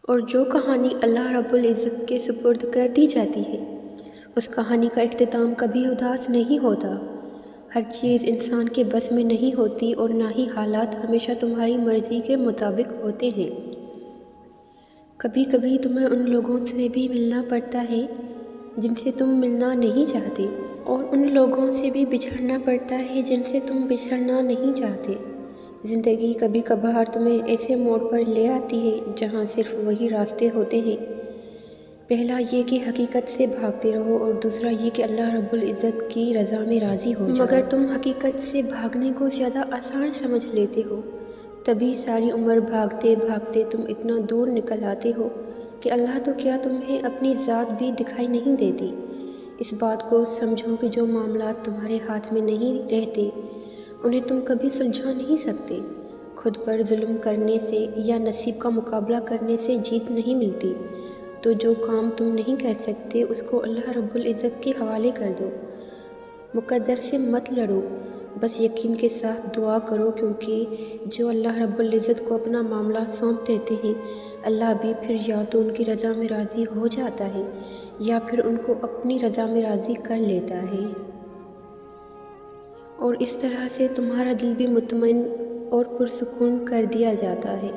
اور جو کہانی اللہ رب العزت کے سپرد کر دی جاتی ہے اس کہانی کا اختتام کبھی اداس نہیں ہوتا۔ ہر چیز انسان کے بس میں نہیں ہوتی اور نہ ہی حالات ہمیشہ تمہاری مرضی کے مطابق ہوتے ہیں۔ کبھی کبھی تمہیں ان لوگوں سے بھی ملنا پڑتا ہے جن سے تم ملنا نہیں چاہتے، اور ان لوگوں سے بھی بچھڑنا پڑتا ہے جن سے تم بچھڑنا نہیں چاہتے۔ زندگی کبھی کبھار تمہیں ایسے موڑ پر لے آتی ہے جہاں صرف وہی راستے ہوتے ہیں۔ پہلا یہ کہ حقیقت سے بھاگتے رہو، اور دوسرا یہ کہ اللہ رب العزت کی رضا میں راضی ہو جاؤ۔ مگر تم حقیقت سے بھاگنے کو زیادہ آسان سمجھ لیتے ہو، تبھی ساری عمر بھاگتے بھاگتے تم اتنا دور نکل آتے ہو کہ اللہ تو کیا تمہیں اپنی ذات بھی دکھائی نہیں دیتی۔ اس بات کو سمجھو کہ جو معاملات تمہارے ہاتھ میں نہیں رہتے انہیں تم کبھی سلجھا نہیں سکتے۔ خود پر ظلم کرنے سے یا نصیب کا مقابلہ کرنے سے جیت نہیں ملتی، تو جو کام تم نہیں کر سکتے اس کو اللہ رب العزت کے حوالے کر دو۔ مقدر سے مت لڑو، بس یقین کے ساتھ دعا کرو، کیونکہ جو اللہ رب العزت کو اپنا معاملہ سونپ دیتے ہیں اللہ بھی پھر یا تو ان کی رضا میں راضی ہو جاتا ہے یا پھر ان کو اپنی رضا میں راضی کر لیتا ہے۔ اور اس طرح سے تمہارا دل بھی مطمئن اور پرسکون کر دیا جاتا ہے۔